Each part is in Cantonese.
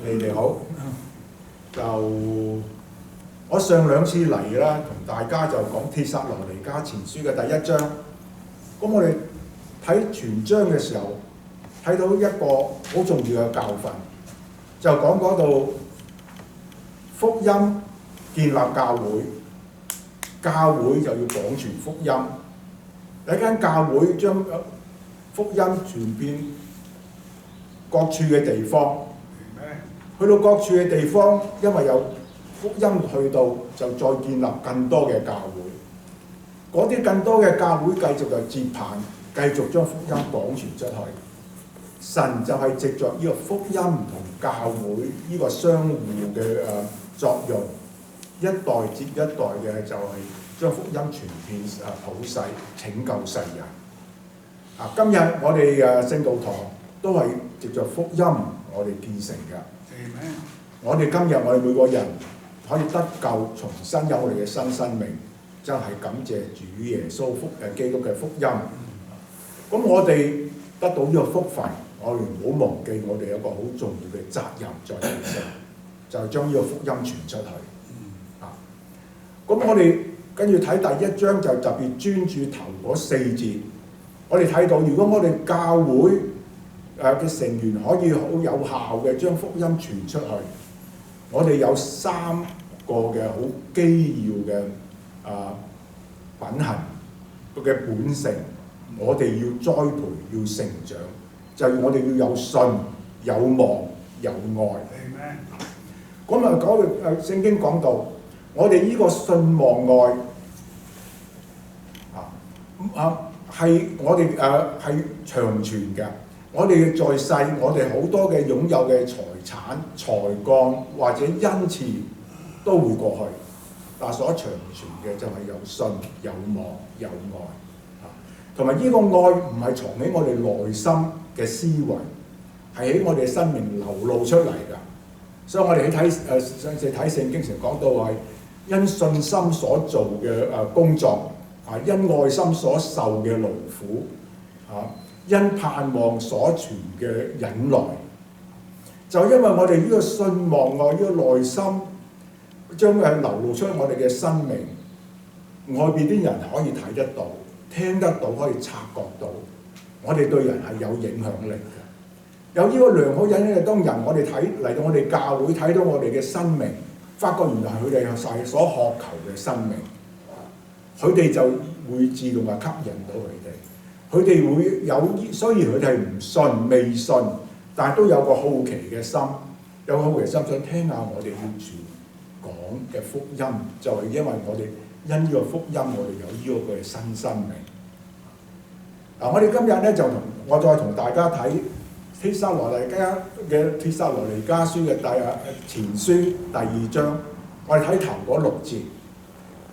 你好。就我上兩次嚟啦，同大家就講帖撒羅尼迦前書嘅第一章。咁我哋睇全章嘅時候，睇到一個好重要嘅教訓，就講嗰度福音建立教會，教會就要廣傳福音。有一間教會將福音傳遍各處嘅地方，去到各處嘅地方，因為有福音去到，就再建立更多嘅教會。嗰啲更多嘅教會繼續就接棒，繼續將福音廣傳出去。神就係藉着呢個福音同教會呢個相互嘅作用，一代接一代嘅就係將福音傳遍普世，拯救世人。今日我哋聖道堂都係藉着福音我哋建成嘅。我哋今日我哋每個人可以得救，重新有我哋嘅新生命，真係感謝主耶穌基督嘅福音。咁我哋得到呢個福分，我哋唔好忘記我哋有一個好重要嘅責任在地上，就係將呢個福音傳出去。咁我哋跟住睇第一章就特別專注頭嗰4節，我哋睇到如果我哋教會嘅成員可以好有效嘅將福音傳出去，我哋有3個嘅好基要嘅品行嘅本性，我哋要栽培，要成長，就係我哋要有信、有望、有愛。咁啊，聖經講到，我哋呢個信望愛係我哋係長存嘅。我哋在世，我哋好多嘅擁有嘅財產、才幹或者恩賜都會過去，但所長存嘅就係有信、有望、有愛。同埋呢個愛唔係藏喺我哋內心嘅思維，係喺我哋生命流露出嚟㗎。所以我哋上次睇聖經時講到係因信心所做嘅工作，因愛心所受嘅勞苦，因盼望所存嘅忍耐，就因為我哋呢個信望愛呢個內心，將佢流露出我哋嘅生命，外邊啲人可以睇得到、聽得到、可以察覺到，我哋對人係有影響力嘅。有呢個良好影響力，當人我哋嚟到我哋教會睇到我哋嘅生命，發覺原來係佢哋有晒所渴求嘅生命，佢哋就會自動吸引到佢哋。佢哋會有，雖然佢哋係唔信、未信，但係都有個好奇嘅心，有個好奇心想聽下我哋要傳講嘅福音，就係因為我哋因呢個福音，我哋有呢個嘅新生命。我哋今日咧就我再同大家睇帖撒羅尼迦書嘅前書第2章，我哋睇頭嗰6節，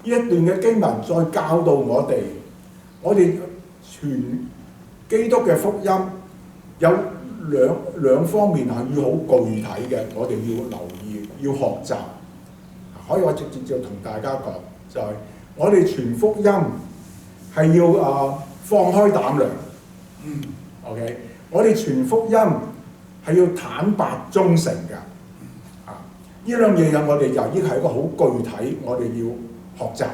呢一段嘅經文再教導我哋傳基督嘅福音有兩方面係要好具體嘅，我哋要留意、要學習。可以我直接就同大家講，就係我哋傳福音係要放開膽量。OK， 我哋傳福音係要坦白忠誠嘅。呢兩樣嘢我哋又已經係一個好具體，我哋要學習。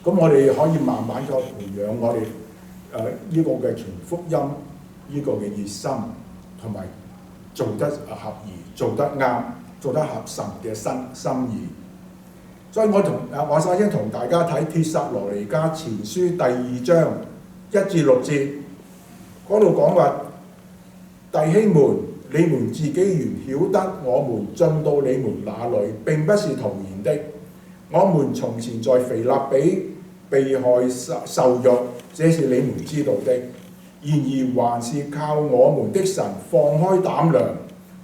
咁我哋可以慢慢再培養我哋呢個嘅傳福音呢個嘅熱心，同埋做得合宜、做得啱、做得合神嘅心意。所以我首先同大家睇帖撒羅尼迦前書第2章1至6節，嗰度講話：弟兄們，你們自己原曉得，我們進到你們那裡並不是徒然的。我們從前在腓立比被害受辱，這是你們知道的。然而還是靠我們的神放開膽量，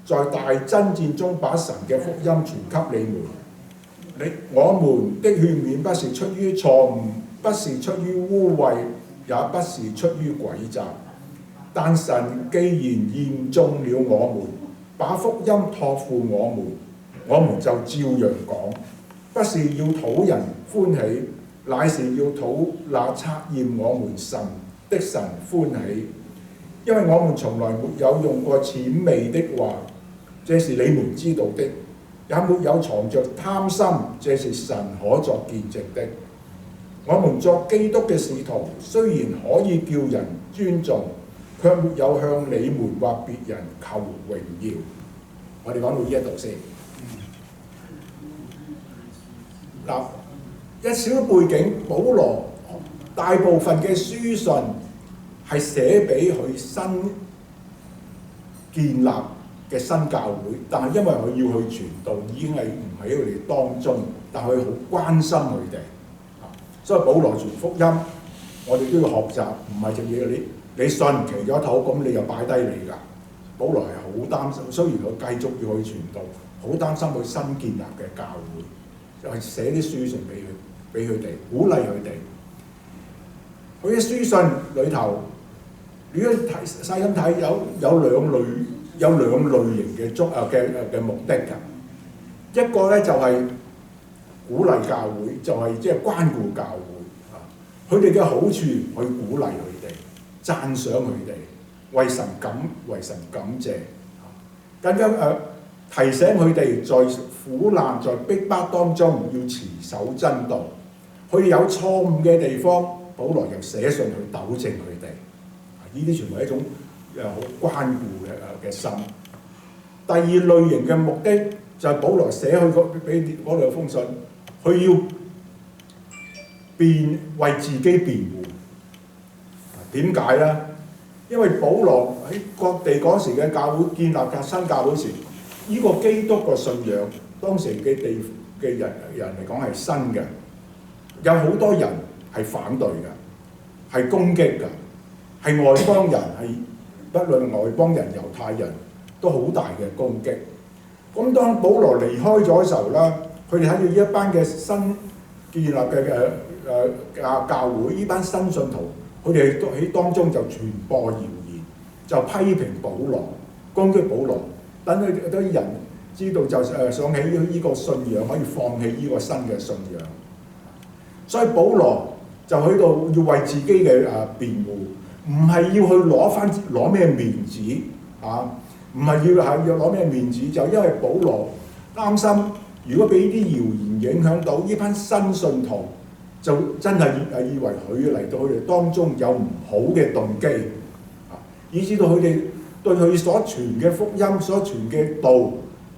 在大爭戰中把神嘅福音傳給你們。我們的勸勉不是出於錯誤，不是出於污穢，也不是出於詭詐。但神既然驗中了我們，把福音託付我們就照樣講，不是要討人歡喜，乃是要討那測驗我們神的神歡喜。因為我們從來沒有用過諂媚的話，這是你們知道的，也沒有藏着貪心，這是神可作見證的。我們作基督嘅使徒，雖然可以叫人尊重，卻沒有向你們或別人求榮耀。我哋講到呢一度先。嗱，一小背景，保羅大部分嘅書信係寫俾佢新建立嘅新教會，但係因為佢要去傳道，已經係唔喺佢哋當中，但係佢好關心佢哋。所以保羅傳福音，我哋都要學習，唔係淨係你信祈咗禱，咁你就擺低你㗎。保羅係好擔心，雖然佢繼續要去傳道，好擔心佢新建立嘅教會，就係寫啲書信俾佢哋，鼓勵佢哋。佢嘅書信裏頭，如果睇細心睇，有兩類型嘅目的㗎。一個咧就係鼓勵教會，就係即係關顧教會。佢哋嘅好處去鼓勵佢哋，讚賞佢哋，為神感謝。更加提醒佢哋在苦難、在逼迫當中要持守真道。佢哋有錯誤嘅地方，保羅又寫信去糾正佢哋。呢啲全部係一種好關顧嘅心。第二類型嘅目的就係保羅寫去俾嗰兩封信，佢要為自己辯護。點解咧？因為保羅喺各地嗰時嘅教會建立新教會時，呢個基督個信仰當時嘅地嘅人嚟講係新嘅，有好多人係反對嘅，係攻擊嘅，係外邦人，係不論外邦人、猶太人都好大嘅攻擊。咁當保羅離開咗嘅時候咧，佢哋睇到呢一班嘅新建立嘅教會，呢班新信徒，佢哋喺當中就傳播謠言，就批評保羅，攻擊保羅，等佢啲人知道就想起呢個信仰，可以放棄呢個新嘅信仰。所以保羅就喺度要為自己嘅辯護，唔係要去攞咩面子啊，唔係要攞咩面子，就因為保羅擔心，如果俾啲謠言影響到呢班新信徒，就真係以為佢嚟到佢哋當中有唔好嘅動機，以至到佢哋對佢所傳嘅福音、所傳嘅道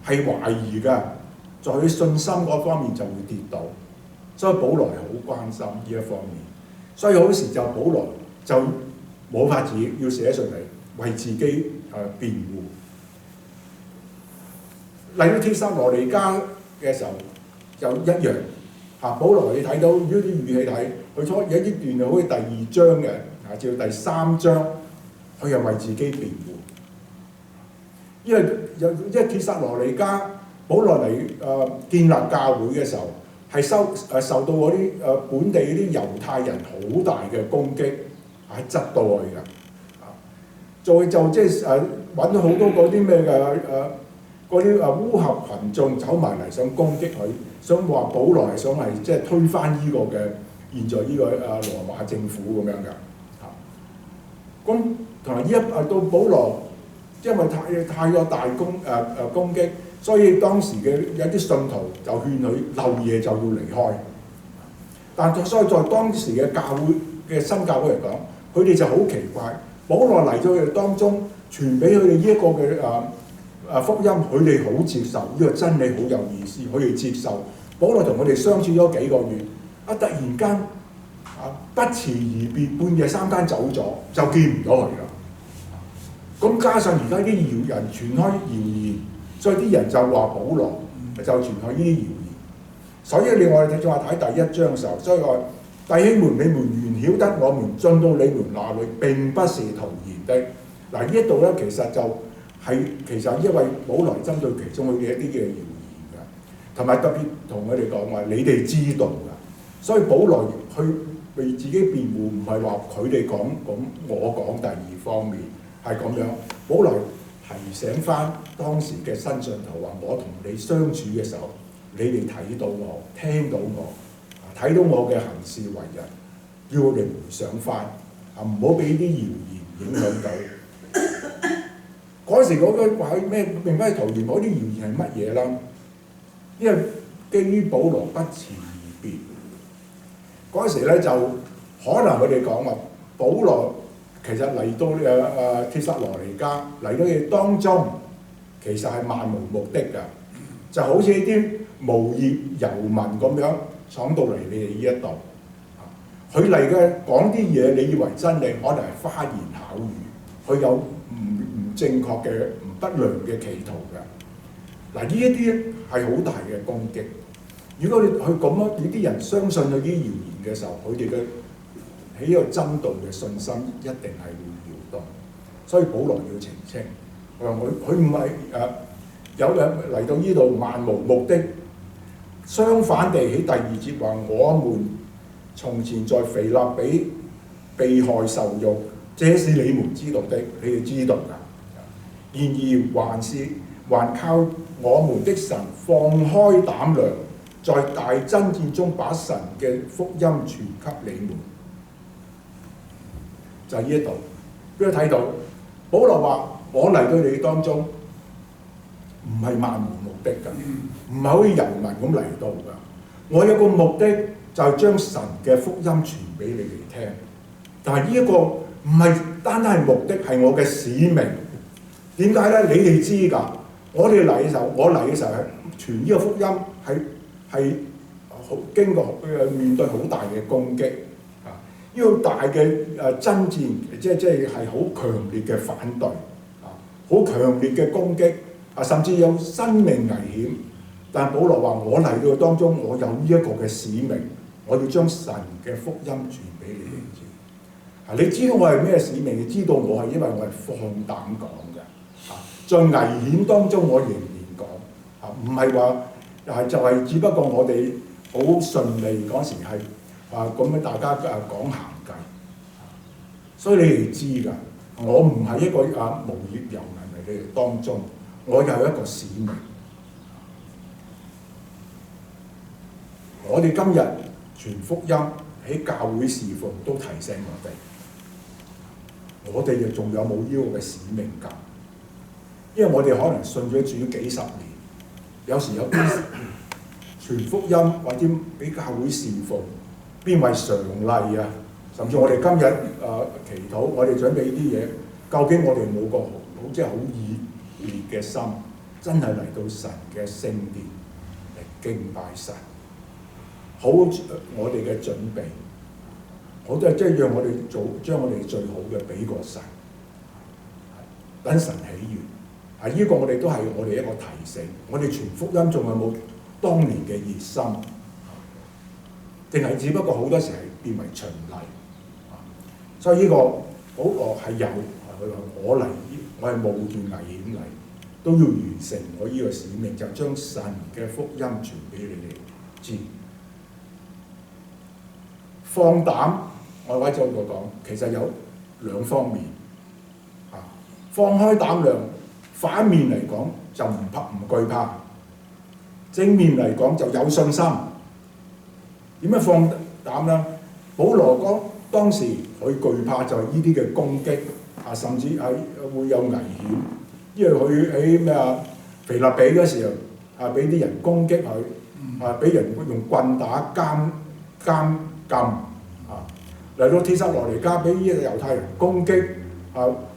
係懷疑嘅，在佢信心嗰方面就會跌倒。所以保羅係好關心呢一方面，所以好時就保羅就冇法子要寫信嚟為自己辯護。嚟到帖撒羅尼迦嘅時候就一樣。保羅你睇到，如果啲語氣睇，佢初有一段好似第二章嘅，至到第三章，佢又為自己辯護。因為帖撒羅尼迦，保羅嚟建立教會嘅時候，係受到嗰啲本地嗰啲猶太人好大嘅攻擊，係窒到佢㗎。就即係揾到好多嗰啲咩嘅嗰啲烏合群眾走埋嚟想攻擊佢，想話保羅係想係即係推翻呢個嘅現在呢個羅馬政府咁樣㗎。咁同埋到保羅，因為太過大攻擊，所以當時嘅有啲信徒就勸佢漏夜就要離開。但所以在當時嘅教會嘅新教會嚟講，佢哋就好奇怪，保羅嚟咗佢哋當中，傳俾佢哋呢一個嘅福音，佢哋好接受，呢個真理好有意思，佢哋接受。保羅同佢哋相處咗幾個月，突然間不辭而別，半夜三更走咗，就見唔到佢啦。咁加上而家啲謠人傳開謠言，所以啲人就話保羅就傳開呢啲謠言。所以我哋仲話睇第一章嘅時候，所以話弟兄們，你們原曉得我們進到你們那裏並不是徒然的。嗱，呢一度咧其實就其實因為保羅針對其中佢嘅一啲嘅謠言㗎，同埋特別同佢哋講話你哋知道㗎，所以保羅去為自己辯護，唔係話佢哋講咁，我講第二方面係咁樣。保羅提醒翻當時嘅新信徒話：我同你相處嘅時候，你哋睇到我、聽到我、睇到我嘅行事為人，要我哋回想翻，唔好俾啲謠言影響到。嗰時嗰個話咩並非徒然，嗰啲謠言係乜嘢啦？因為基於保羅不辭而別，嗰時咧就可能佢哋講話，保羅其實嚟到帖撒羅尼迦嚟到佢當中，其實係漫無目的㗎，就好似啲無業遊民咁樣闖到嚟你哋呢一度。佢嚟嘅講啲嘢，你以為真理，可能係花言巧語，佢有唔正確嘅、不良嘅企圖㗎。嗱，呢一啲係好大嘅攻擊。如果你去咁樣，呢啲人相信佢啲謠言嘅時候，佢哋嘅喺呢個真道嘅信心一定係會搖動。所以保羅要澄清，佢話佢唔係有人嚟到呢度漫無目的，相反地喺第2節話我們從前在腓立比被害受辱，這是你們知道的，你哋知道㗎。然而還靠我們的神放開膽量，在大爭戰中把神嘅福音傳給你們。就係呢一度，俾佢睇到，保羅話：我嚟到你哋當中，唔係漫無目的㗎，唔係好似遊民咁嚟到㗎。我有個目的。就係將神嘅福音傳俾你哋聽，但係呢一個唔係單單係目的，係我嘅使命。點解咧？你哋知㗎。我哋嚟嘅時候，我嚟嘅時候係傳呢個福音，係經過面對好大嘅攻擊啊！呢個大嘅爭戰，即係好強烈嘅反對啊，好強烈嘅攻擊啊，甚至有生命危險。但係保羅話：我嚟到當中，我有呢一個嘅使命。我要將神嘅福音傳俾你哋知。你知道我係咩使命？你知道我係因為我係放膽講嘅。在危險當中，我仍然講。唔係話就係只不過我哋好順利嗰時係咁樣大家講行計。所以你哋知㗎，我唔係一個無業遊民嚟你哋當中，我有一個使命。我哋今日傳福音喺教會侍奉都提醒我哋仲有冇呢個嘅使命感？因為我哋可能信咗主幾十年，有時有啲傳福音或者俾教會侍奉變為常例啊，甚至我哋今日祈禱，我哋準備呢啲嘢，究竟我哋冇個即係好熱烈嘅心，真係嚟到神嘅聖殿嚟敬拜神。好，我哋嘅準備，好即係讓我哋將我哋最好嘅俾個神，等神喜悅。呢個我哋都係我哋一個提醒。我哋傳福音仲有冇當年嘅熱心？定係只不過好多時係變為循例？所以呢個保羅係有，佢話我嚟，我係冒住危險嚟，都要完成我呢個使命，就將神嘅福音傳俾你哋知。放膽，我喺這度講，其實有兩方面。放開膽量，反面嚟講就唔懼怕，正面嚟講就有信心。點樣放膽呢？保羅講當時佢懼怕就係呢啲嘅攻擊甚至係會有危險，因為佢喺腓立比嗰時候俾啲人攻擊佢俾人用棍打監禁嚟到帖撒羅尼迦俾呢個猶太人攻擊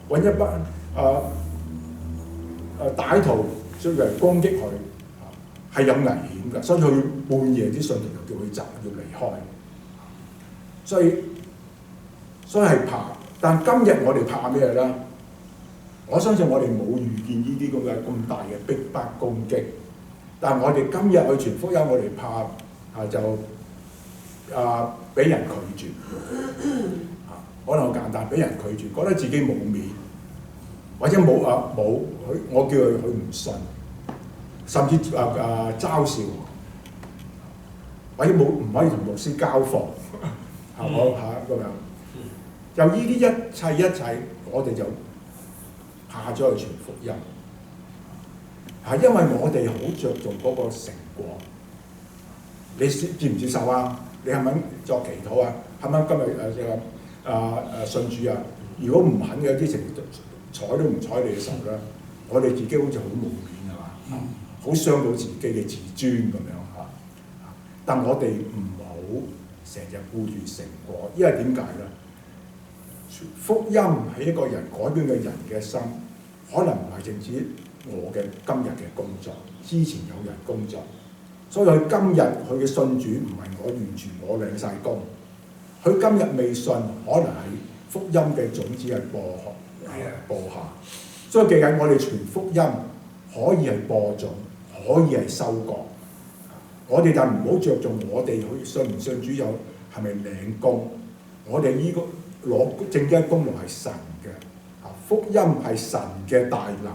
揾一班歹徒出嚟攻擊佢係有危險㗎，所以佢半夜啲信徒就叫佢走要離開，所以係怕。但今日我哋怕咩咧？我相信我哋冇遇見呢啲咁大嘅逼迫攻擊，但係我哋今日去傳福音，我哋怕就俾人拒絕，可能好簡單，俾人拒絕，覺得自己冇面，或者冇我叫佢唔信，甚至嘲笑，或者唔可以同牧師交貨，係冇咁樣。就呢啲一切，我哋就怕咗去傳福音，因為我哋好着重嗰個成果。你接唔接受啊？你係咪作祈禱啊？係咪今日信主啊？如果唔肯嘅啲睬都唔睬你嘅時候咧，我哋自己好似好冇面係嘛，好傷到自己嘅自尊咁樣嚇。但我哋唔好成日顧住成果，因為點解咧？福音係一個人改變嘅人嘅心，可能唔係淨止我嘅今日嘅工作，之前有人工作，所以佢今日佢嘅信主唔係我完全我領晒工，佢今日未信，可能係福音嘅種子係播下，所以記緊我哋傳福音可以係播種，可以係收割，我哋就唔好着重我哋去信唔信主有係咪領功，我哋呢個攞正一功勞係神嘅，福音係神嘅大能，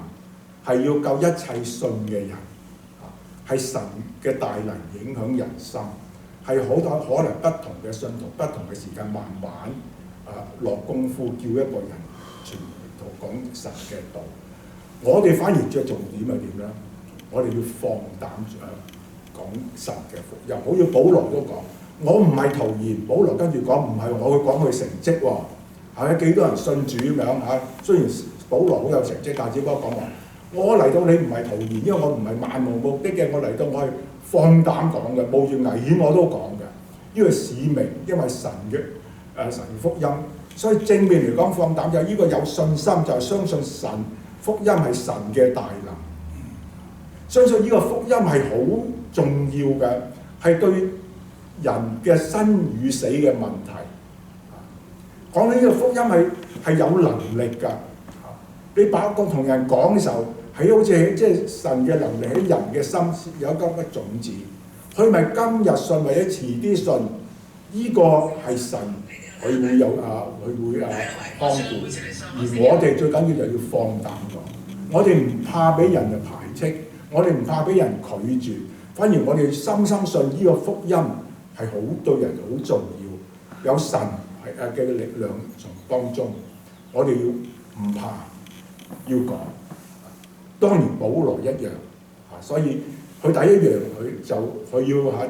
係要救一切信嘅人，係神嘅大能影響人心，係好多可能不同嘅信徒，不同嘅時間慢慢落功夫，叫一個人傳道講神嘅道。我哋反而着重點係點咧？我哋要放膽講神嘅福音，好似保羅都講。我唔係徒然，保羅跟住講唔係我去講佢成績喎，係幾多人信主咁樣嚇？雖然保羅好有成績，但只不過講話我嚟到你唔係徒然，因為我唔係漫無目的嘅，我嚟到我係放膽講嘅，冒住危險我都講嘅，呢個使命，因為神嘅神福音，所以正面嚟講放膽就係呢個有信心，就係相信神福音係神嘅大能，相信呢個福音係好重要嘅，係對人嘅生與死嘅問題，講起呢個福音係有能力㗎。你把個同人講嘅時候，係好似即係神嘅能力喺人嘅心有一粒種子，佢咪今日信或者遲啲信，呢個係神佢會有佢會幫助，而我哋最緊要就要放膽講，我哋唔怕俾人嘅排斥，我哋唔怕俾人拒絕，反而我哋深深信呢個福音係好對人好重要，有神嘅力量從當中，我哋要唔怕要講。當然保羅一樣，所以佢第一樣佢要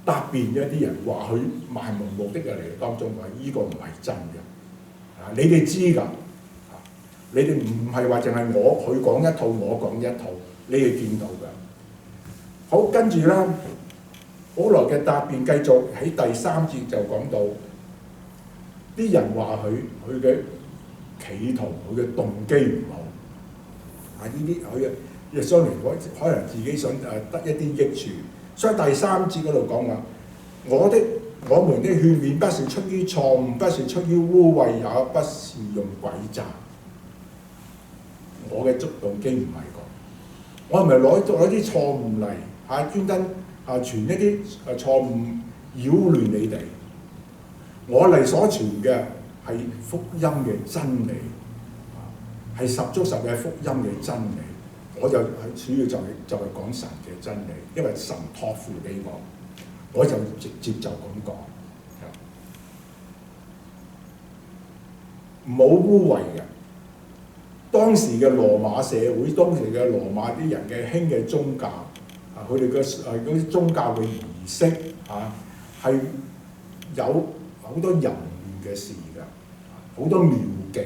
答辯一啲人話佢漫無目的嘅嚟當中話呢個唔係真嘅，你哋知㗎，你哋唔係話淨係佢講一套我講一套，你哋見到㗎。好，跟住咧。保羅嘅答辯繼續喺第3節就講到，啲人話佢嘅企圖、佢嘅動機唔好，呢啲佢嘅相連可能自己想得一啲益處，所以第3節嗰度講話，我們的勸勉不是出於錯誤，不是出於污穢，也不是用詭詐。我嘅動機唔係咁，我唔係攞啲錯誤嚟專登。傳一啲錯誤擾亂你哋，我嚟所傳嘅係福音嘅真理，係十足十嘅福音嘅真理。我就主要就係講神嘅真理，因為神託付俾我就直接就咁講，唔好污穢嘅。當時嘅羅馬社會，當時嘅羅馬啲人嘅興嘅宗教。佢哋嘅嗰啲宗教嘅儀式係有好多淫亂嘅事㗎，好多廟妓，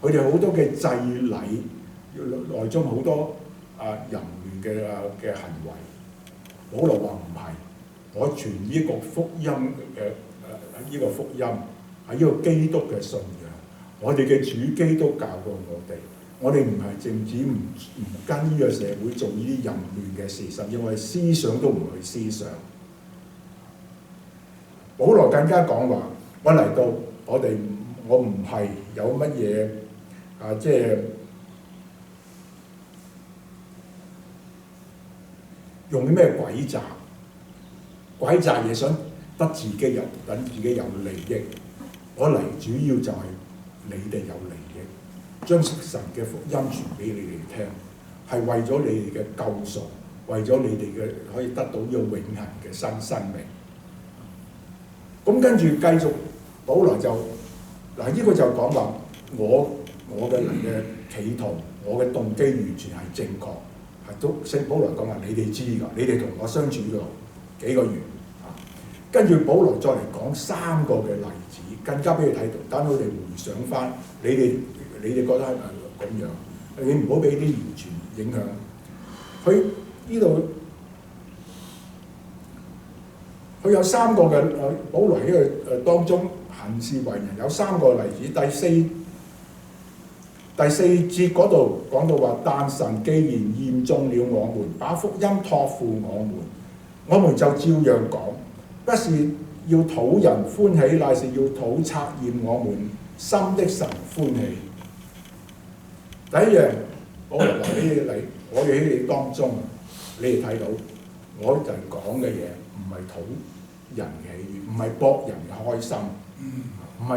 佢哋好多嘅祭禮內中好多淫亂嘅行為。保羅話唔係，我傳呢個福音呢個福音係呢個基督嘅信仰，我哋嘅主基督教導我哋唔係淨止唔跟呢個社會做呢啲淫亂嘅事，甚至我哋思想都唔去思想。保羅更加講話，我嚟到我唔係有乜嘢即係用啲咩詭詐嘢想得自己等自己有利益。我嚟主要就係你哋有利益。將神嘅福音傳俾你哋聽，係為咗你哋嘅救贖，為咗你哋嘅可以得到呢個永恆嘅新生命。咁跟住繼續，保羅就呢個就講話我嘅人嘅企圖，我嘅動機完全係正確，係都聖保羅講話你哋知㗎，你哋同我相處咗幾個月，跟住保羅再嚟講3個嘅例子，更加俾你睇到，等佢哋回想翻你你哋覺得係咪咁樣？你唔好俾啲完全影響。佢呢度佢有3個嘅保羅喺佢當中行事為人有3個例子。第四節嗰度講到話，但神既然驗中了我們，把福音託付我們就照樣講，不是要討人歡喜，乃是要討察驗我們心的神歡喜。第一樣，保羅話俾我哋喺你當中，你哋睇到我就講嘅嘢唔係討人喜悅，唔係博人嘅開心，唔係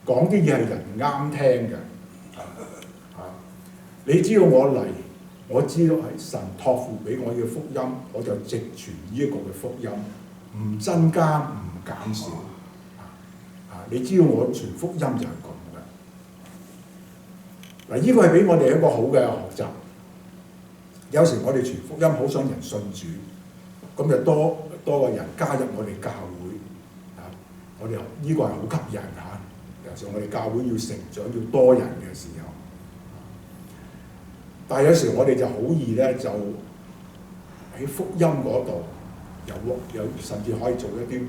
講啲嘢係人啱聽嘅。你知道我嚟，我知道係神託付俾我嘅福音，我就直傳呢一個嘅福音，唔增加唔減少。你知道我傳福音就係咁嘅。嗱，呢個係俾我哋一個好嘅學習。有時我哋傳福音好想人信主，咁就多個人加入我哋教會。我哋呢個係好吸引嚇。有時我哋教會要成長，要多人嘅時候。但係有時我哋就好易咧，就喺福音嗰度有甚至可以做一啲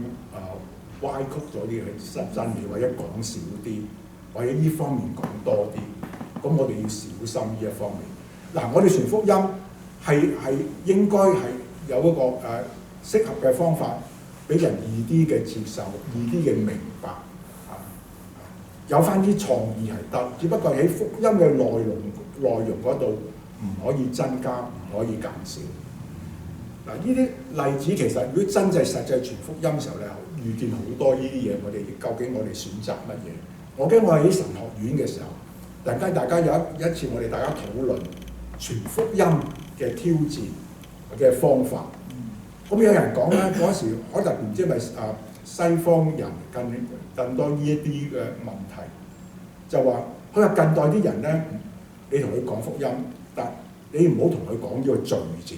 歪曲咗啲嘅真理，或者講少啲，或者呢方面講多啲。咁我哋要小心呢一方面。嗱，我哋傳福音係應該係有一個適合嘅方法，俾人易啲嘅接受，易啲嘅明白。有翻啲創意係得，只不過喺福音嘅內容嗰度唔可以增加，唔可以減少。嗱，呢啲例子其實如果真係實際傳福音嘅時候咧，遇見好多呢啲嘢，究竟我哋選擇乜嘢？我記得我喺神學院嘅時候，突然間大家有一次我哋大家討論傳福音嘅挑戰嘅方法。咁有人講咧，嗰時可能唔知係咪西方人更多呢一啲嘅問題，就話佢話近代啲人咧，你同佢講福音，但你唔好同佢講呢個罪字，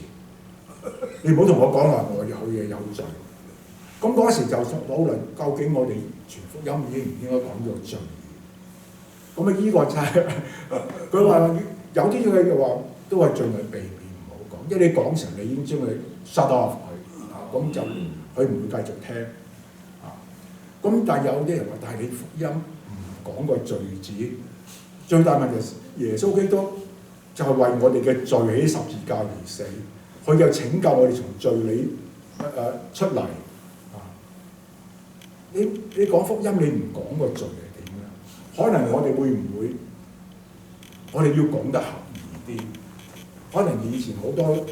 你唔好同我講話我有嘢有罪。咁嗰時就討論究竟我哋傳福音應唔應該講呢個罪？咁呢個就係佢話有啲嘢嘅話都係盡量避免唔好講，因為你講成你已經將佢 shut off 佢，咁就佢唔會繼續聽。咁但係有啲人話，但係你福音唔講個罪字，最大問題係耶穌基督就係為我哋嘅罪喺十字架而死，佢就拯救我哋從罪裏出嚟。你講福音，你唔講個罪係點咧？可能我哋會唔會？我哋要講得合宜啲。可能以前好多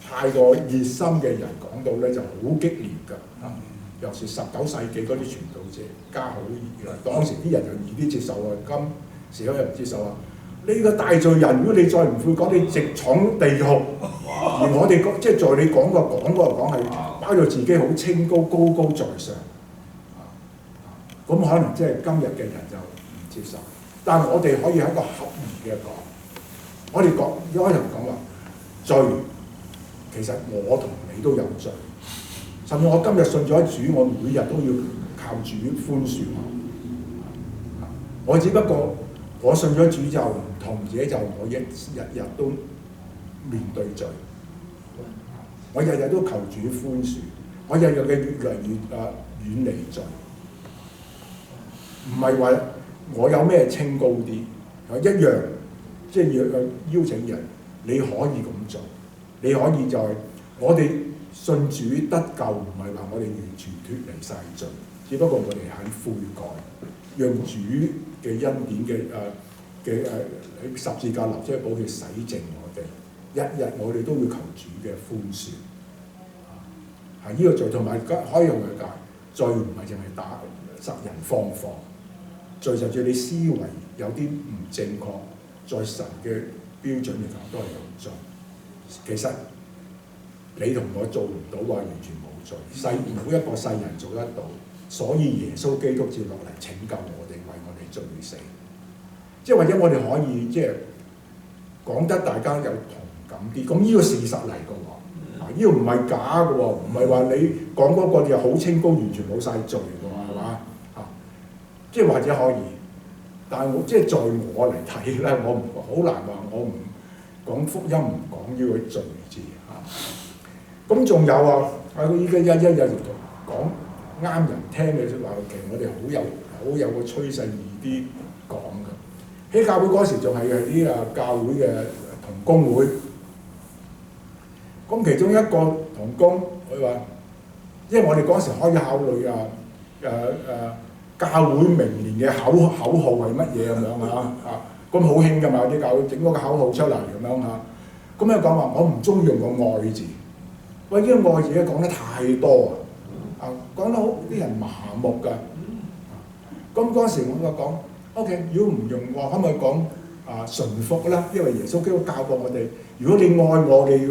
太過熱心嘅人講到咧就好激烈㗎。尤其是19世紀嗰啲傳道者加好熱㗎，當時啲人就易啲接受啊，今時有人唔接受啊。呢個大罪人，如果你再唔悔改，你直闖地獄。而我哋即係在你講嗰個講係包到自己好清高，高高在上。咁可能即係今日嘅人就唔接受，但係我哋可以喺一個合宜嘅講。我哋講一開頭講話罪，其實我同你都有罪。甚至我今日信咗主，我每日都要靠主寬恕我。我只不過我信咗主就唔同者，就我日日都面對罪，我日日都求主寬恕，我日日嘅越嚟越遠離罪。唔係話我有咩清高啲，一樣即係要邀請人，你可以咁做，你可以就係我哋。信主得救唔係話我哋完全脫離晒罪，只不過我哋肯悔改，讓主嘅恩典嘅喺十字架流出嘅寶血洗淨我哋，日日我哋都會求主嘅寬恕。係呢個罪，同埋可以用佢解罪唔係淨係打殺人放火，罪就係你思維有啲唔正確，在神嘅標準嚟講都係有罪。其實你同我做唔到話完全冇罪，冇一個世人做得到，所以耶穌基督接落嚟拯救我哋，為我哋罪死。即係或者我哋可以即係講得大家有同感啲，咁呢個事實嚟嘅喎，呢個唔係假嘅喎，唔係話你講嗰個就好清高，完全冇晒罪嘅喎，係嘛？即係或者可以，但係我即係在我嚟睇咧，我唔好難話我唔講福音唔講呢個罪字嚇。咁仲有啊，我依家一日講啱人聽嘅説話，其實我哋好有個趨勢易啲講嘅。喺教會嗰時仲係啲教會嘅同工會，咁其中一個同工佢話，因為我哋嗰時可以考慮教會明年嘅口號係乜嘢咁樣咁好興㗎嘛，啲教會整嗰個口號出嚟咁樣咁又講話我唔中意用個愛字，喂，呢個愛字咧講得太多講得好啲人麻木㗎。咁嗰時我就講 OK， 如果唔用我可唔可以講順服啦？因為耶穌基督教過我哋，如果你愛我，你要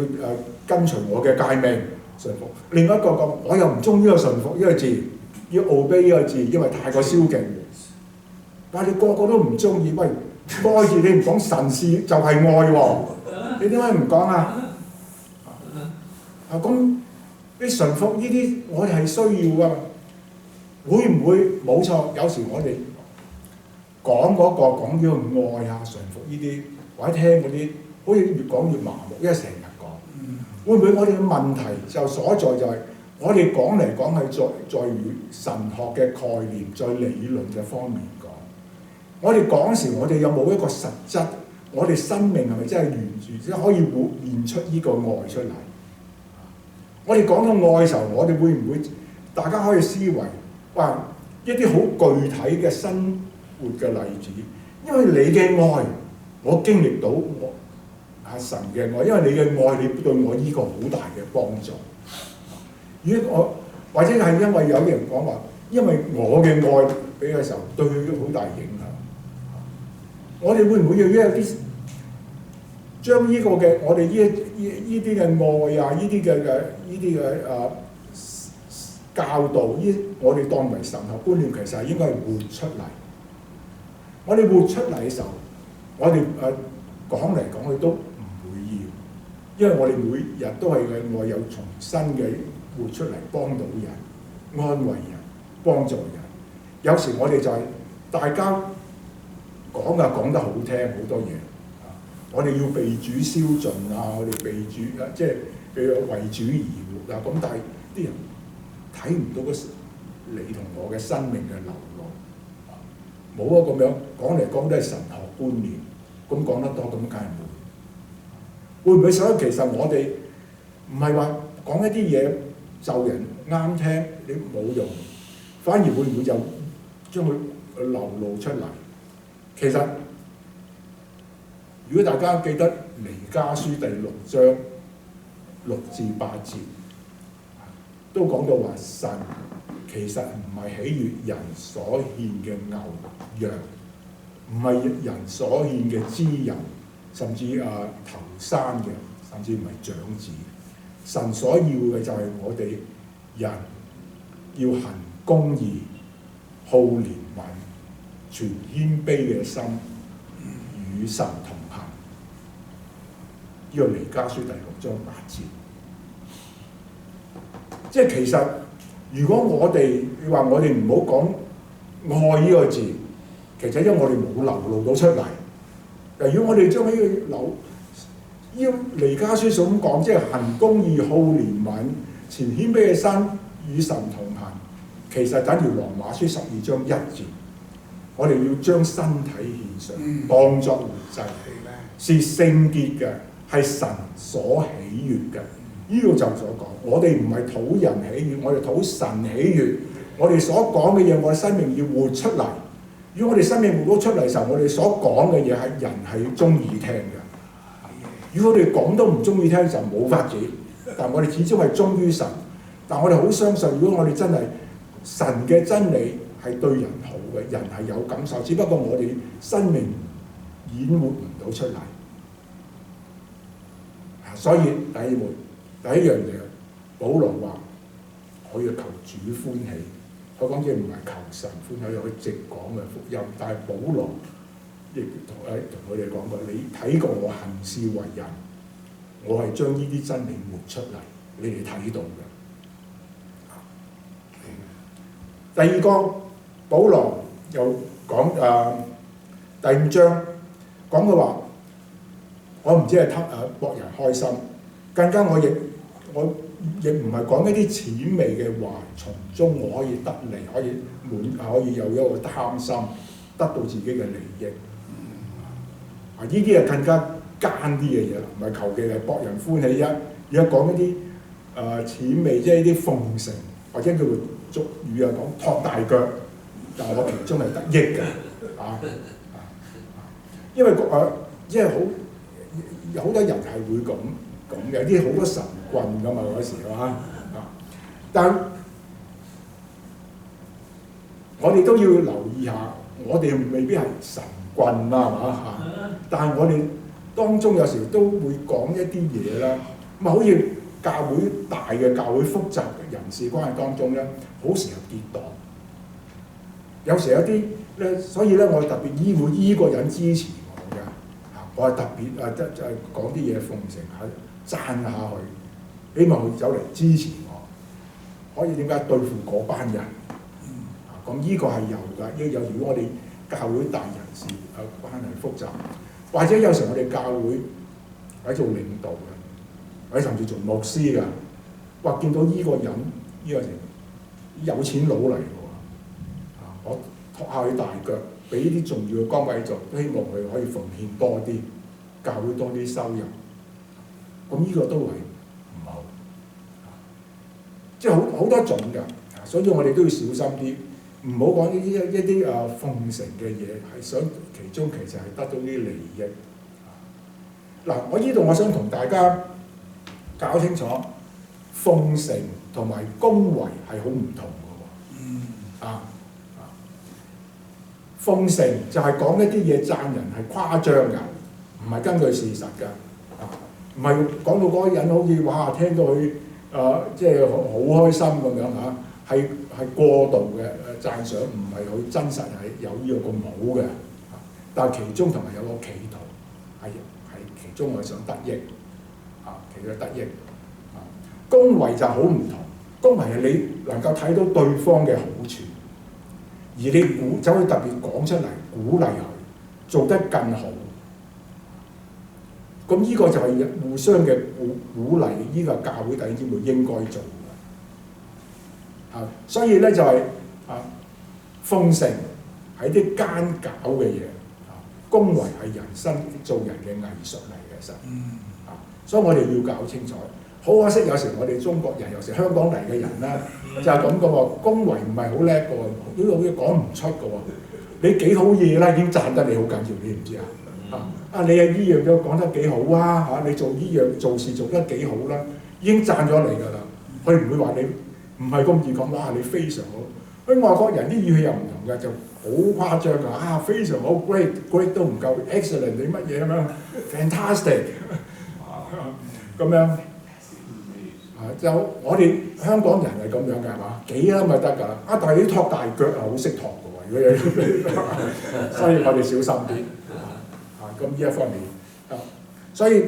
跟隨我嘅誡命順服。另外一個講我又唔中意呢個順服呢個字，要 obey 呢個字，因為太過消極。但係你個個都唔中意，喂，愛字你唔講神是就係愛喎，你點解唔講啊？咁你順服呢啲我哋係需要㗎，會唔會冇錯？有時我哋講嗰個講呢個愛順服呢啲，或者聽嗰啲，好似越講越麻木，因為成日講。會唔會我哋嘅問題就所在就係我哋講嚟講去在於神學嘅概念，在理論嘅方面講。我哋講時，我哋有冇一個實質？我哋生命係咪真係完全即係可以活現出呢個愛出嚟？我哋講到愛嘅時候，我哋會唔會大家可以思維話一啲好具體嘅生活嘅例子？因為你嘅愛，我經歷到我神嘅愛，因為你嘅愛，你對我呢個好大嘅幫助。如果我或者係因為有啲人講話，因為我嘅愛俾嘅時候對佢好大影響。我哋會唔會要一啲將呢個嘅我哋呢啲嘅愛呢啲嘅教導，我哋當為神學觀念，其實係應該係活出嚟。我哋活出嚟嘅時候，我哋講嚟講去都唔會要，因為我哋每日都係嘅愛有重新嘅活出嚟，幫到人、安慰人、幫助人。有時我哋就係大家講得好聽好多嘢，我哋要被主燒盡我哋被主即係為主而活咁，但係啲人睇唔到你同我嘅生命嘅流露，冇咁樣講嚟講都係神學觀念，咁講得多咁梗係冇。會唔會所以其實我哋唔係話講一啲嘢就人啱聽，你冇用，反而會唔會就將佢流露出嚟？其實，如果大家記得彌迦書第6章6至8節，都講到話神其實唔係喜悅人所獻嘅牛羊，唔係人所獻嘅脂油，甚至頭生嘅，甚至唔係長子。神所要嘅就係我哋人要行公義、好憐憫、全謙卑嘅心，與神同行。呢個彌迦書第6章8節，即係其實如果我哋你話我哋唔好講愛呢個字，其實因為我哋冇流露到出嚟。如果我哋將呢個要彌迦書所咁講，即係行公義、好憐憫、全謙卑嘅心，與神同行，其實等於羅馬書12章1節。我哋要將身體獻上，當作活祭，是聖潔嘅，係神所喜悅嘅。呢個就所講，我哋唔係討人喜悅，我哋討神喜悅。我哋所講嘅嘢，我哋生命要活出嚟。如果我哋生命活到出嚟嘅時候，我哋所講嘅嘢係人係中意聽嘅。如果我哋講都唔中意聽，就冇法子。但我哋始終係忠於神。但我哋好相信，如果我哋真係神嘅真理係對人好嘅，人係有感受，只不過我哋生命演活唔到出嚟。所以第一樣嘢，保羅話：我要求主歡喜。佢講嘢唔係求神歡喜，有佢直講嘅福音。但係保羅亦同佢哋講過：你睇過我行事為人，我係將呢啲真理活出嚟，你哋睇到嘅。第二個，保羅又講第5章講嘅話，我唔知係博人開心，更加我亦唔係講一啲淺微嘅話，從中我可以得利，可以有一個貪心，得到自己嘅利益。呢啲係更加奸啲嘅嘢啦，唔係求其係博人歡喜啊！而家講一啲淺微，即係啲奉承，或者叫做俗語啊講托大腳，但係我其中係得益嘅因為即係好多人係會咁嘅，啲好多神棍㗎嘛嗰時係嘛但我哋都要留意下，我哋未必係神棍啦，係嘛但係我哋當中有時都會講一啲嘢啦，咁好似教會大嘅教會複雜嘅人事關係當中咧，好時候跌宕。有時有啲咧，所以咧我特別會依個人支持我嘅，我係特別就係講啲嘢奉承下、讚下佢，希望佢走嚟支持我，可以點解對付嗰班人？咁呢個係有㗎，有如果我哋教會大人事關係複雜，或者有時我哋教會喺做領導嘅，或者甚至做牧師㗎，哇！見到呢個人呢個人有錢佬嚟㗎喎，我托下佢大腳，俾啲重要嘅崗位做，都希望佢可以奉獻多啲，教會多啲收入。咁呢個都係唔好，即係好多種㗎，所以我哋都要小心啲。唔好講呢啲一啲奉承嘅嘢，係想其中其實係得到啲利益。嗱，我呢度我想同大家搞清楚，奉承同埋恭維係好唔同嘅喎。奉承就係講一啲嘢讚人係誇張㗎，唔係根據事實㗎。唔係講到嗰個人好似哇聽到佢即係好開心咁樣嚇。係過度嘅讚賞，唔係好真實係有呢個咁好嘅，但係其中同埋有個企圖，係其中我想得益，其中得益。恭維就好唔同，恭維係你能夠睇到對方嘅好處，而你走去特別講出嚟鼓勵佢做得更好。咁呢個就係互相嘅鼓勵，呢個教會弟兄姊妹應該做。所以咧就係奉承係啲奸狡嘅嘢，恭維係人生做人嘅藝術嚟嘅，其實所以我哋要搞清楚。好可惜，有時我哋中國人，有時香港嚟嘅人咧，就係咁嘅喎，恭維唔係好叻嘅喎，呢個嘢講唔出嘅喎。你幾好嘢啦，已經讚得你好緊要，你唔知啊？你係呢樣嘢講得幾好啊？你做呢樣做事做得幾好啦，已經讚咗你㗎啦。佢唔會話你。唔係咁易講，哇！你非常好。外國人啲語氣又唔同嘅，就好誇張㗎。非常好 ，great 都唔夠 ，excellent 你乜嘢咁樣 ，fantastic 咁樣。就我哋香港人係咁樣㗎，係嘛？幾啱咪得㗎。但係你托大腳係好識托嘅喎，如果有，所以我哋小心啲。咁呢一方面所以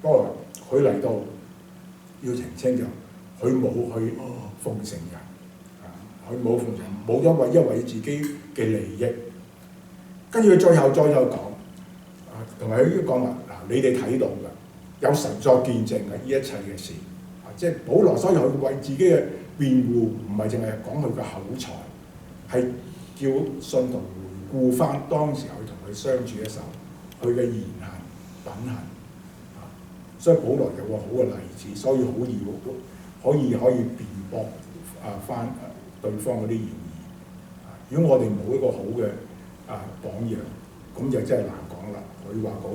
不過佢嚟到要澄清就，佢冇去。奉承人，佢冇奉承，冇因為自己嘅利益，跟住佢最後再有講，同埋佢講話你哋睇到㗎，有神作見證嘅呢一切嘅事，即係保羅，所以佢為自己嘅辯護，唔係淨係講佢嘅口才，係叫信徒回顧翻當時佢同佢相處嘅時候，佢嘅言行品行，所以保羅有個好嘅例子，所以可以辯駁翻對方嗰啲言語。如果我哋冇一個好嘅榜樣，咁就真係難講啦。佢話講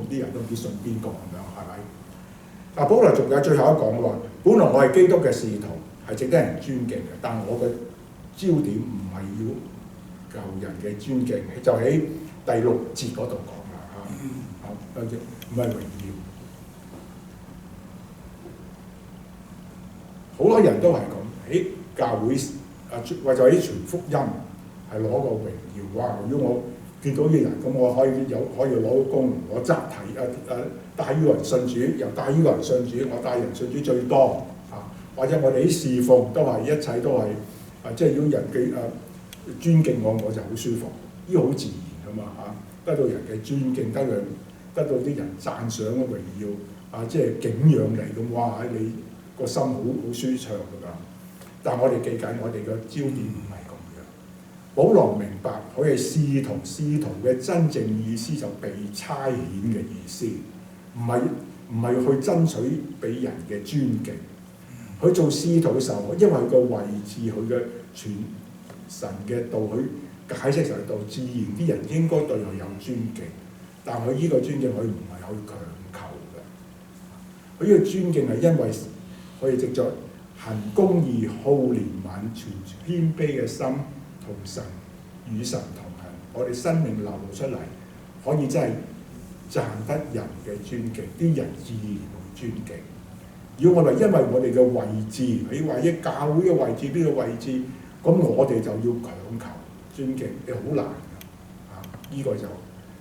啲人都唔知信邊個咁樣，係咪？保羅仲有最後一講話，本來我係基督嘅使徒，係值得人尊敬嘅，但我嘅焦點唔係要舊人嘅尊敬，就喺第6節嗰度講啦唔係榮耀。好多人都係咁喺教會或者喺傳福音係攞個榮耀。哇！如果我見到啲人咁，我可以攞個功勞，我集體帶呢個人信主，又帶呢個人信主，我帶人信主最多或者我哋啲侍奉都係一切都係即係如果人嘅尊敬我就好舒服，呢個好自然㗎嘛得到人嘅尊敬，得到啲人讚賞嘅榮耀即係景仰你咁，哇！你個心好舒暢㗎。但係我哋記緊，我哋嘅焦點唔係咁樣。保羅明白佢係使徒嘅真正意思就被差遣嘅意思，唔係去爭取俾人嘅尊敬。佢做使徒嘅時候，因為佢個位置，佢嘅傳神嘅道，佢解釋神嘅道，自然啲人應該對佢有尊敬。但佢呢個尊敬，佢唔係去強求嘅。佢呢個尊敬係因為佢哋藉著行公義、好憐憫、存謙卑嘅心，同神與神同行，我哋生命流露出嚟，可以真係賺得人嘅尊敬，啲人自然會尊敬。如果我哋因為我哋嘅位置，你或者教會嘅位置邊個位置，咁我哋就要強求尊敬，你好難㗎。呢個就，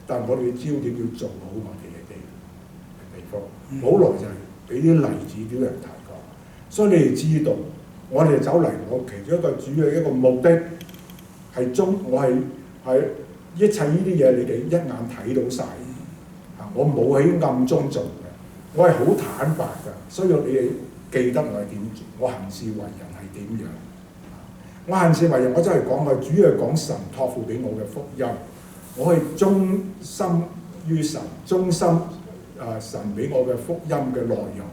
但係我哋嘅焦點要做好我哋嘅地方。保羅就係俾啲例子俾人睇過，所以你哋知道，我哋走嚟，我其中一個主要一個目的係我係一切呢啲嘢，你哋一眼睇到晒。我冇喺暗中做。我係好坦白㗎，所以你哋記得我係點做，我行事為人係點樣。我行事為人，我真係講，我主要係講神託付俾我嘅福音，我係忠心於神，忠心神俾我嘅福音嘅內容。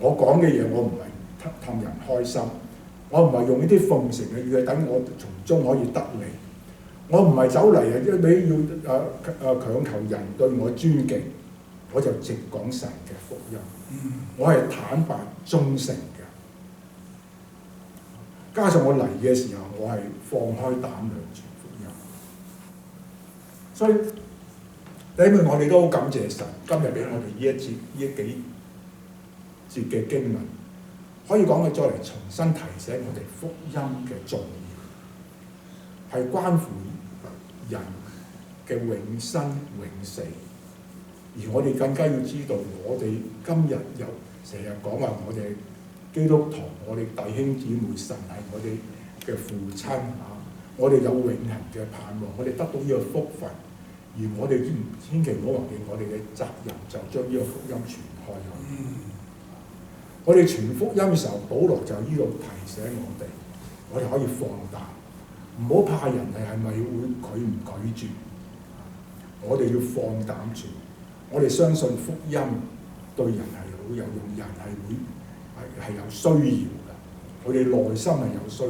我講嘅嘢，我唔係氹人開心，我唔係用呢啲奉承嘅語，等我從中可以得利。我唔係走嚟一味要強求人對我尊敬。我就直講神嘅福音，我係坦白忠誠嘅。加上我嚟嘅時候，我係放開膽量傳福音。所以弟兄們，我哋都好感謝神，今日俾我哋呢幾節嘅經文，可以講佢再嚟重新提醒我哋福音嘅重要，係關乎人嘅永生永死。而我哋更加要知道，我哋今日又成日講話我哋基督徒，我哋弟兄姊妹，神係我哋嘅父親我哋有永恆嘅盼望，我哋得到呢個福分，而我哋千祈唔好忘記我哋嘅責任，就將呢個福音傳開去。我哋傳福音嘅時候，保羅就呢度提醒我哋可以放膽，唔好怕人係咪會拒絕，我哋要放膽傳。我哋相信福音對人係好有用，人係有需要嘅。我哋內心係有需要，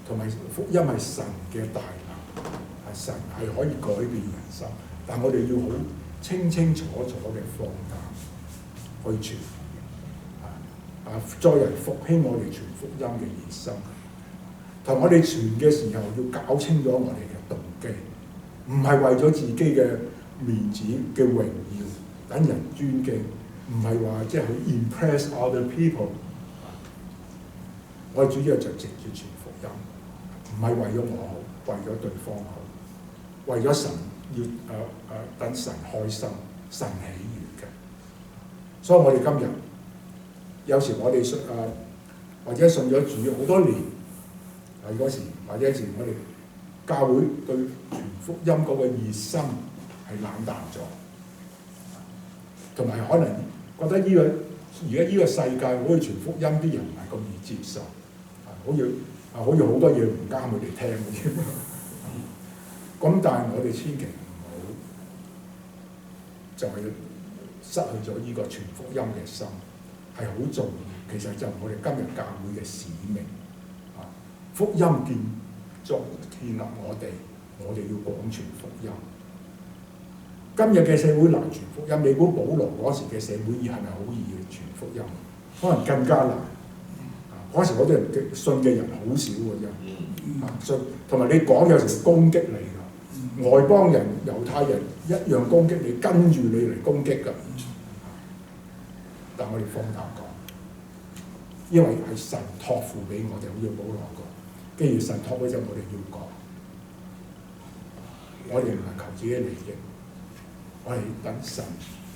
同埋福音係神嘅大能，係神係可以改變人生。但我哋要好清楚嘅放膽去傳，再嚟復興我哋傳福音嘅熱心。同我哋傳嘅時候要搞清楚我哋嘅動機，唔係為咗自己嘅面子嘅榮耀，等人尊敬，唔係話即係去 impress other people。我哋主要就直接傳福音，唔係為咗我好，為咗對方好，為咗神要等神開心、神喜悅嘅。所以我哋今日有時我哋或者信咗主好多年，嗰時或者有時我哋教會對傳福音嗰個熱心係冷淡咗，同埋可能覺得而家呢個世界好似傳福音啲人唔係咁易接受，好似好多嘢唔啱佢哋聽嘅。咁但係我哋千祈唔好就係失去咗呢個傳福音嘅心，係好重要。其實就係我哋今日教會嘅使命，福音建立我哋要廣傳福音。今日嘅社會難傳福音，你估保羅嗰時嘅社會係咪好易傳福音？可能更加難。嗰時嗰啲人信嘅人好少嘅啫，信同埋你講有時攻擊你㗎，外邦人、猶太人一樣攻擊你，跟住你嚟攻擊㗎。但我哋放膽講，因為係神託付俾我哋，好似保羅講，既然神託俾咗我哋要講，我哋唔係求自己利益，我係等神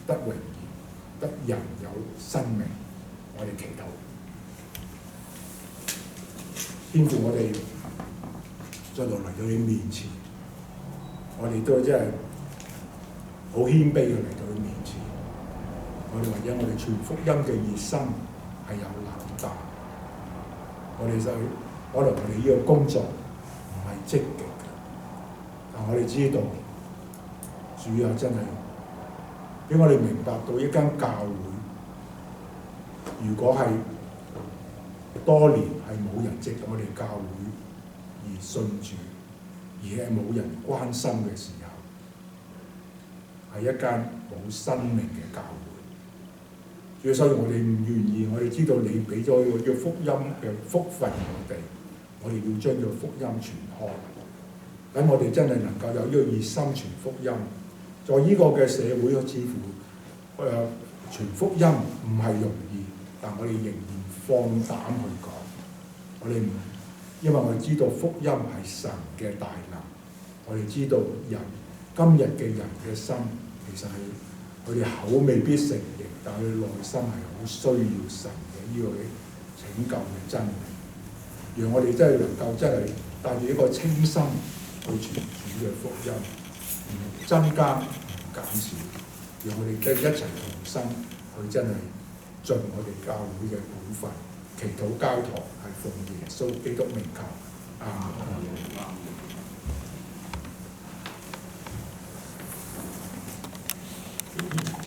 得榮耀，得人有生命，我哋祈禱。天父，我哋再落嚟到你面前，我哋都真係好謙卑嘅嚟到佢面前。我哋或者我哋傳福音嘅熱心係有冷淡，我哋就可能我哋呢個工作唔係積極嘅，但我哋知道主啊真係俾我哋明白到一間教會，如果係多年係冇人藉我哋教會而信主，而係冇人關心嘅時候，係一間冇生命嘅教會。所以我哋唔願意，我哋知道你俾咗個叫福音嘅福分我哋要將個福音傳開。等我哋真係能夠有呢個熱心傳福音，在呢個嘅社會似乎傳福音唔係容易，但我哋仍然放膽去講。我哋唔，因為我哋知道福音係神嘅大能，我哋知道今日嘅人嘅心其實係佢哋口未必承認，但係佢內心係好需要神嘅呢個拯救嘅真理，讓我哋真係能夠真係帶住一個清心去傳主嘅福音，唔增加唔減少，讓我哋真係一齊同心去真係盡我哋教會嘅本分，祈禱交託係奉耶穌基督名求。